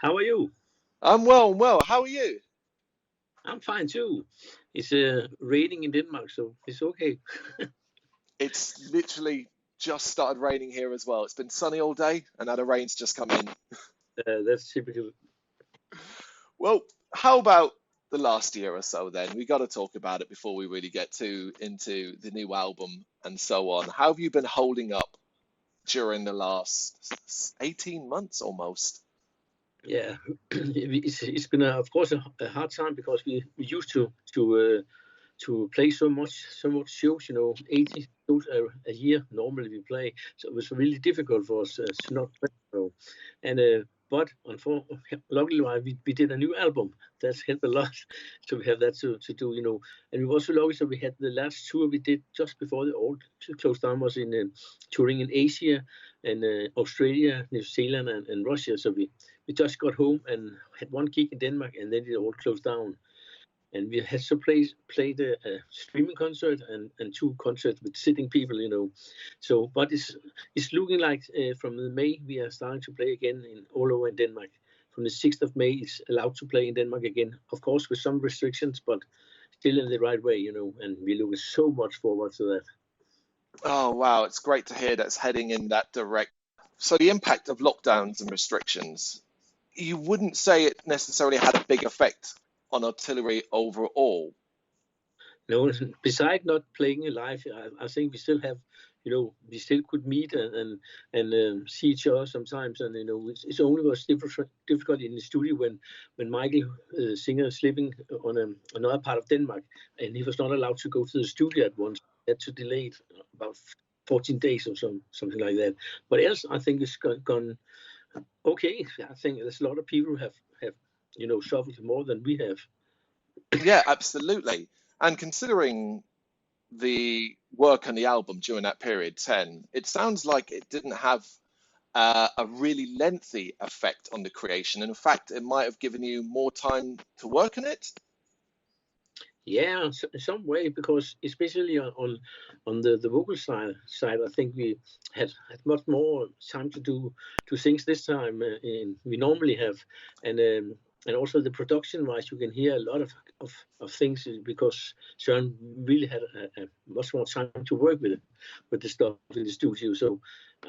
How are you? I'm well, How are you? I'm fine too. It's raining in Denmark, so it's okay. It's literally just started raining here as well. It's been sunny all day, and now the rain's just come in. That's typical. Well, how about the last year or so then? We got to talk about it before we really get to into the new album and so on. How have you been holding up during the last 18 months almost? Yeah, it's been of course a hard time because we used to play so much shows. 80 shows a year normally we play, so it was really difficult for us to not play. And but luckily we did a new album that's helped a lot. So we have that to do. And we were also lucky, so we had the last tour we did just before the old closed down was in touring in Asia and Australia, New Zealand, and Russia. So we just got home and had one gig in Denmark, and then it all closed down. And we had to played a streaming concert and two concerts with sitting people. So, but it's looking like from the May we are starting to play again in all over in Denmark. From the 6th of May, it's allowed to play in Denmark again, of course with some restrictions, but still in the right way. And we're looking so much forward to that. Oh, wow, it's great to hear that's heading in that direct. So the impact of lockdowns and restrictions, you wouldn't say it necessarily had a big effect on artillery overall. No, besides not playing live, I think we still have, we still could meet and see each other sometimes. And it's only was difficult in the studio when Michael, singer, is living on another part of Denmark, and he was not allowed to go to the studio at once. He had to delay it about 14 days or something like that. But else, I think it's gone okay. I think there's a lot of people have suffered more than we have. Yeah, absolutely. And considering the work on the album during that period, 10, it sounds like it didn't have a really lengthy effect on the creation. In fact, it might have given you more time to work on it. Yeah, some way, because especially on the vocal side, I think we had much more time to do things this time. We normally have, and also the production wise, you can hear a lot of things because Søren really had a much more time to work with the stuff in the studio. So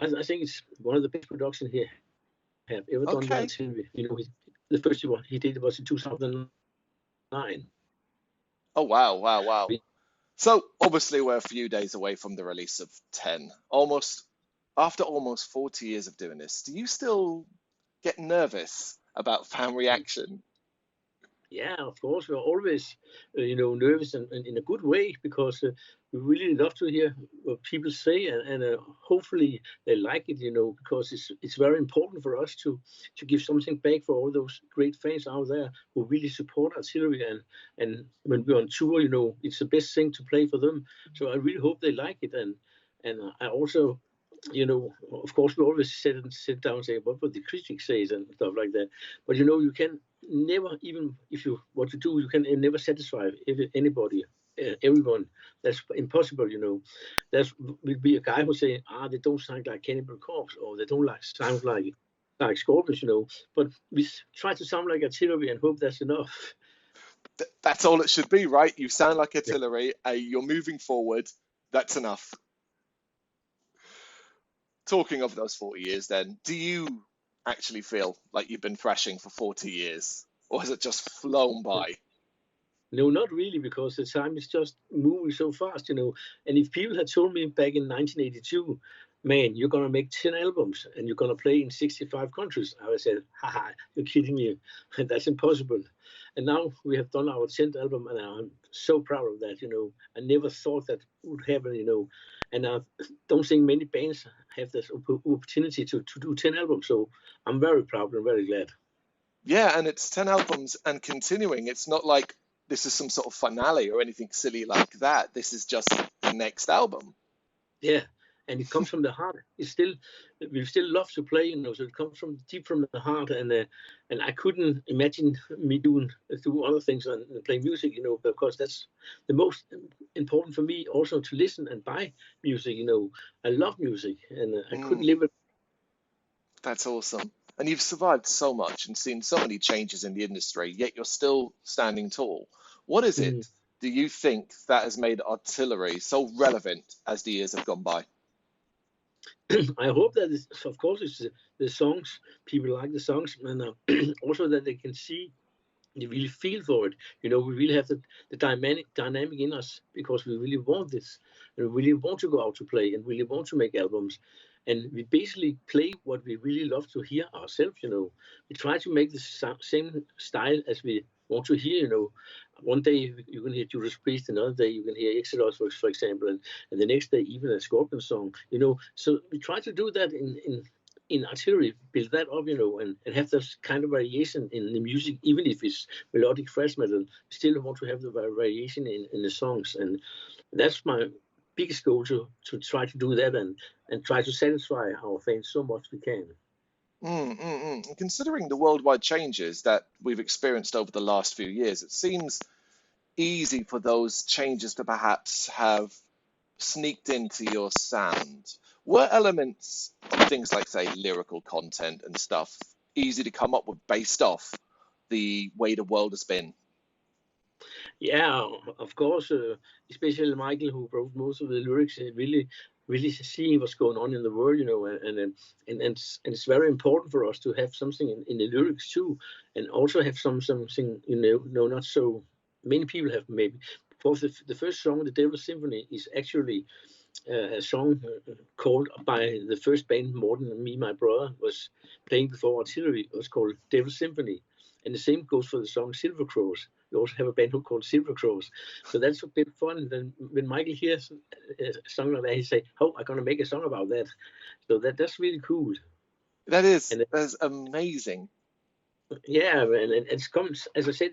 I think it's one of the best production he have ever done with Okay. Artillery. The first one he did was in 2009. Oh, wow, wow, wow. So obviously we're a few days away from the release of 10. Almost after almost 40 years of doing this, do you still get nervous about fan reaction? Yeah, of course, we're always, nervous and in a good way because we really love to hear what people say and hopefully they like it, because it's very important for us to give something back for all those great fans out there who really support Artillery and when we're on tour, it's the best thing to play for them. So I really hope they like it and I also. Of course, we always sit down and say, what would the critics say and stuff like that. But you can never, even if you want to do, you can never satisfy anybody, everyone. That's impossible. There will be a guy who say, they don't sound like Cannibal Corpse, or they don't sound like Scorpions. But we try to sound like Artillery and hope that's enough. That's all it should be, right? You sound like artillery. You're moving forward. That's enough. Talking of those 40 years, then, do you actually feel like you've been thrashing for 40 years? Or has it just flown by? No, not really, because the time is just moving so fast. And if people had told me back in 1982, man, you're gonna make 10 albums and you're gonna play in 65 countries, I would have said, haha, you're kidding me. That's impossible. And now we have done our 10th album, and I'm so proud of that. I never thought that would happen. And I don't think many bands have this opportunity to do 10 albums. So I'm very proud and very glad. Yeah, and it's 10 albums and continuing. It's not like this is some sort of finale or anything silly like that. This is just the next album. Yeah, and it comes from the heart. We still love to play. So it comes from deep from the heart, and I couldn't imagine me do other things and play music. Because that's the most important for me. Also to listen and buy music. I love music, and I couldn't Mm, live it. that's awesome. And you've survived so much and seen so many changes in the industry, yet you're still standing tall. What is it, do you think, that has made artillery so relevant as the years have gone by? I hope that of course, it's the songs. People like the songs, and also that they can see, they really feel for it. We really have the dynamic in us, because we really want this, and we really want to go out to play, and really want to make albums. And we basically play what we really love to hear ourselves. We try to make the same style as we want to hear. One day you can hear Judas Priest, another day you can hear Exodus, for example, and the next day even a Scorpion song. So we try to do that in artillery, build that up, and have this kind of variation in the music, even if it's melodic thrash metal. We still want to have the variation in the songs, and that's my biggest goal, to try to do that, and try to satisfy our fans so much we can. Considering the worldwide changes that we've experienced over the last few years, it seems easy for those changes to perhaps have sneaked into your sound. Were elements of things like, say, lyrical content and stuff easy to come up with based off the way the world has been? Yeah, of course, especially Michael, who wrote most of the lyrics, really seeing what's going on in the world, and it's very important for us to have something in the lyrics too, and also have something, not so many people have maybe. Because the first song, The Devil's Symphony, is actually a song called by the first band Morten and me, my brother, was playing before Artillery. It was called Devil's Symphony. And the same goes for the song Silver Cross. We also have a band who called Silver Cross. So that's a bit fun. Then when Michael hears a song like that, he say, "Oh, I'm gonna make a song about that." So that's really cool. That's amazing. Yeah, and it's comes, as I said,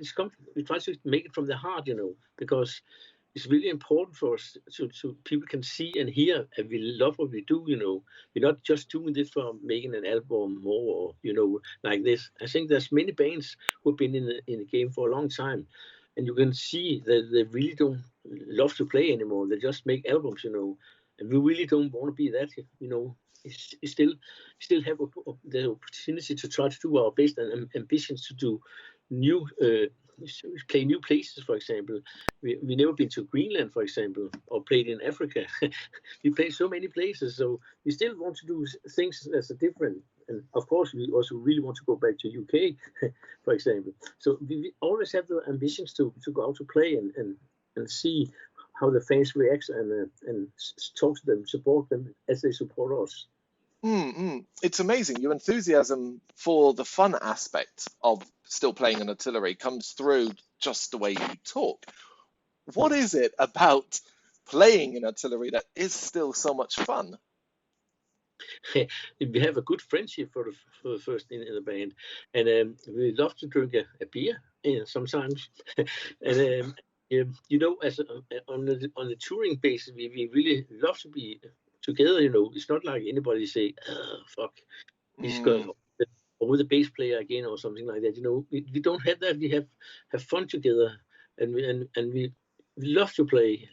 we try to make it from the heart, because it's really important for us, so people can see and hear, and we love what we do. We're not just doing this for making an album more, like this. I think there's many bands who've been in the game for a long time, and you can see that they really don't love to play anymore. They just make albums, and we really don't want to be that. It's still have the opportunity to try to do our best, and ambitions to do new. Play new places, for example. We never been to Greenland, for example, or played in Africa. We played so many places, so we still want to do things that are different. And of course, we also really want to go back to UK, for example. So we always have the ambitions to go out to play, and see how the fans react, and talk to them, support them as they support us. It's amazing. Your enthusiasm for the fun aspect of still playing an artillery comes through just the way you talk. What is it about playing an artillery that is still so much fun? We have a good friendship for the first in the band, and we love to drink a beer sometimes, and as on the touring basis, we really love to be together. It's not like anybody say, "Oh, fuck, he's got over the bass player again," or something like that. We don't have that. We have fun together, and we love to play.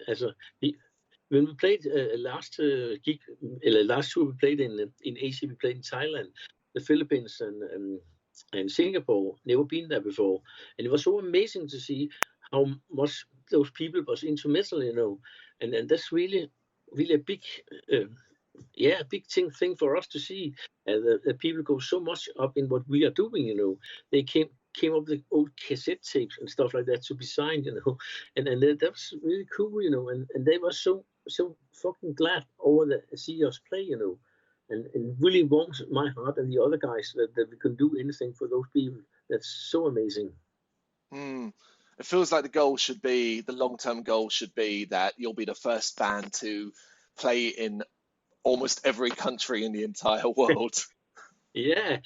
When we played last gig, last tour, we played in Asia. We played in Thailand, the Philippines, and Singapore. Never been there before, and it was so amazing to see how much those people was into metal, and that's really a big. A big thing for us to see. The people go so much up in what we are doing. They came up with old cassette tapes and stuff like that to be signed. And that was really cool. And they were so fucking glad over the see us play. And really warms my heart and the other guys that we can do anything for those people. That's so amazing. It feels like the long-term goal should be that you'll be the first band to play in almost every country in the entire world. Yeah,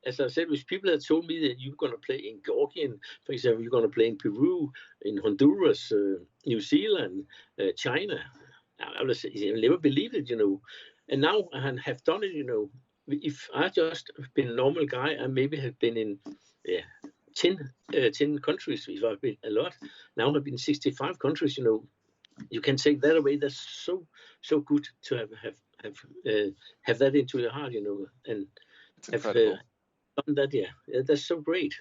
as I said, with people that told me that you're going to play in Georgia, for example, you're going to play in Peru, in Honduras, New Zealand, China. I never believed it, And now I have done it, If I just been a normal guy, I maybe have been in 10 countries, if I've been a lot. Now I've been 65 countries, You can take that away. That's so good to have that into your heart, and It's have incredible. done that. Yeah, that's so great.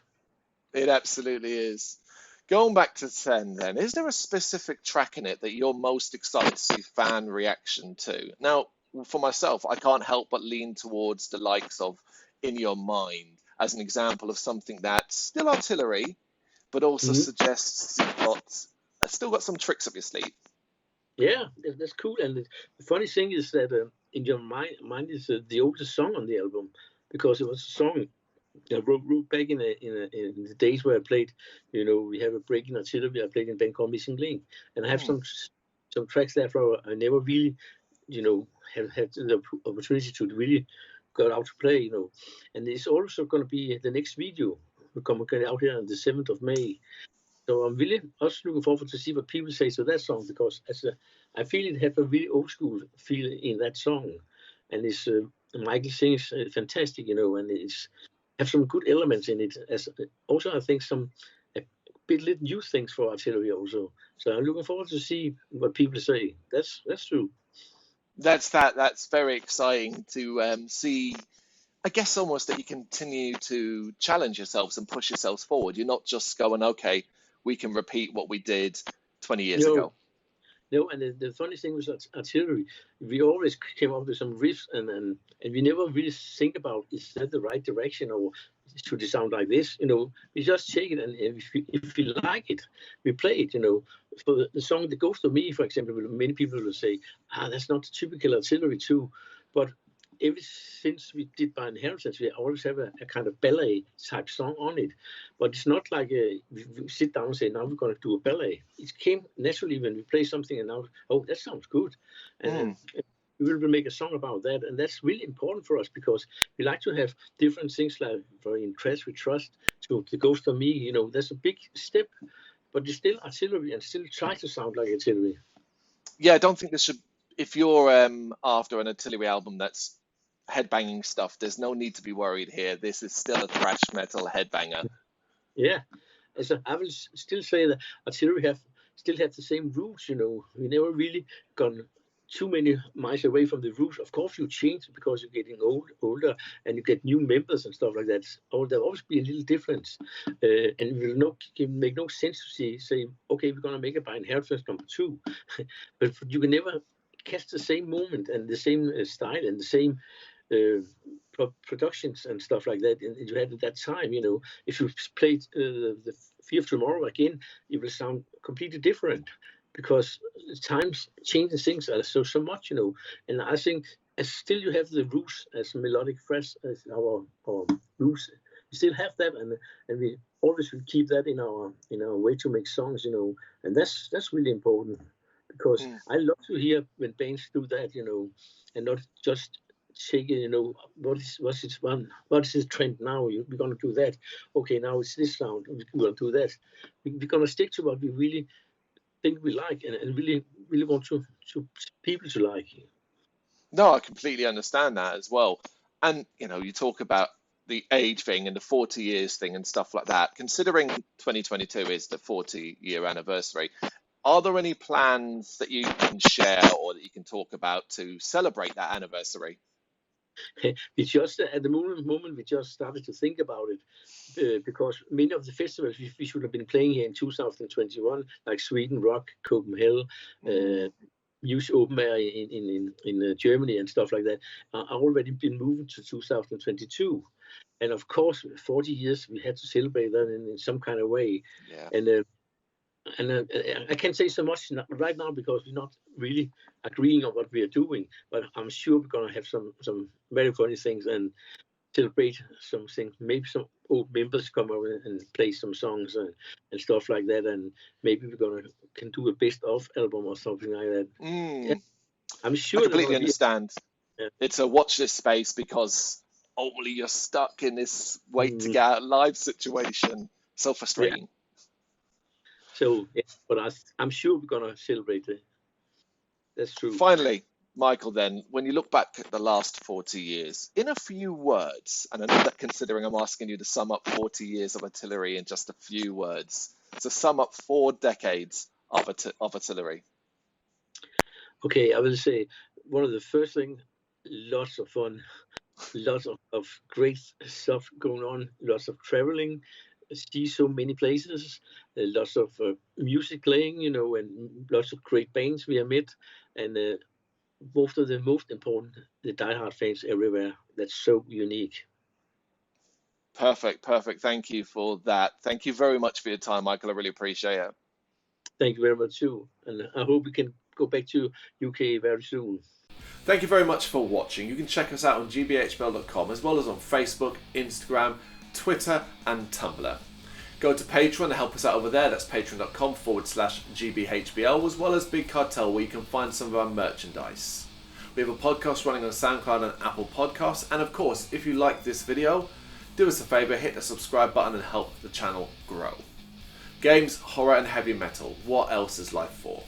It absolutely is. Going back to 10 then, is there a specific track in it that you're most excited to see fan reaction to? Now, for myself, I can't help but lean towards the likes of In Your Mind as an example of something that's still artillery, but also Mhm. suggests you've still got some tricks up your sleeve. Yeah, that's cool. And the funny thing is that In Your Mind is the oldest song on the album, because it was a song I wrote back in the days where I played. We have a break in artillery. I played in a band called Missing Link, and I have Mm, some tracks there for I never really, have had the opportunity to really go out to play. And it's also going to be the next video will come out here on the 7th of May. So I'm really also looking forward to see what people say to that song, because I feel it has a really old school feel in that song, and it's Michael sings fantastic, and it's have some good elements in it. As also, I think some a bit little new things for artillery also. So I'm looking forward to see what people say. That's true. that's very exciting to see. I guess almost that you continue to challenge yourselves and push yourselves forward. You're not just going, okay, we can repeat what we did 20 years No, ago. no, and the funny thing was artillery, we always came up with some riffs, and we never really think about, is that the right direction, or should it sound like this? We just take it, and if we like it, we play it. For the song that goes to me, for example, many people will say, that's not typical artillery too, but ever since we did By Inheritance, we always have a kind of ballet type song on it. But it's not like we sit down and say, now we're going to do a ballet. It came naturally when we play something, and now, oh, that sounds good. And Mm. we will make a song about that. And that's really important for us, because we like to have different things, like for In Trash We Trust to The Ghost of Me. That's a big step, but it's still artillery and still try to sound like artillery. Yeah, I don't think this should. If you're after an artillery album that's headbanging stuff, there's no need to be worried here. This is still a thrash metal headbanger. Yeah. So I will still say that artillery still have the same roots. We never really gone too many miles away from the roots. Of course, you change because you're getting older, and you get new members and stuff like that. Or there'll always be a little difference, and it will make no sense to say, okay, we're gonna make it By Inheritance #2, but you can never catch the same moment and the same style and the same uh, productions and stuff like that. And you had at that time, if you played the Fear of Tomorrow again, it will sound completely different, because times changing things are so much. And I think as still you have the roots as melodic fresh as our roots. We still have that, and we always will keep that in our way to make songs. And that's really important, because Mm. I love to hear when bands do that. And not just take it, what's the trend now? We're gonna do that. Okay, now it's this sound. We're gonna do that. We're gonna stick to what we really think we like, and really really want to people to like. No, I completely understand that as well. And you talk about the age thing and the 40 years thing and stuff like that. Considering 2022 is the 40-year anniversary, are there any plans that you can share or that you can talk about to celebrate that anniversary? We just at the moment we just started to think about it, because many of the festivals we should have been playing here in 2021, like Sweden Rock, Copenhagen, Mm. Use Open Air in Germany and stuff like that, are already been moved to 2022. And of course, 40 years we had to celebrate that in some kind of way. Yeah. And I can't say so much right now, because we're not really agreeing on what we are doing. But I'm sure we're gonna have some very funny things and celebrate some things. Maybe some old members come over and play some songs and stuff like that. And maybe we're can do a best of album or something like that. Yeah, Mm. I'm I sure there's completely gonna be. understand. Yeah. It's a watch this space because ultimately you're stuck in this wait to Mm, get out live situation. So yeah. frustrating. So, yeah, but I'm sure we're gonna celebrate it. That's true. Finally, Michael, then, when you look back at the last 40 years, in a few words, and I know that considering I'm asking you to sum up 40 years of artillery in just a few words, so sum up 4 decades of artillery. Okay, I will say one of the first things, lots of fun. lots of great stuff going on, lots of traveling, see so many places, lots of music playing, and lots of great bands we have met, and both of the most important, the diehard fans everywhere. That's so unique. Perfect. Thank you for that. Thank you very much for your time, Michael. I really appreciate it. Thank you very much too, and I hope we can go back to UK very soon. Thank you very much for watching. You can check us out on gbhbl.com as well as on Facebook, Instagram, Twitter and Tumblr. Go to Patreon to help us out over there. That's patreon.com/gbhbl, as well as Big Cartel, where you can find some of our merchandise. We have a podcast running on SoundCloud and Apple Podcasts. And of course, if you like this video, do us a favour, hit the subscribe button and help the channel grow. Games, horror and heavy metal. What else is life for?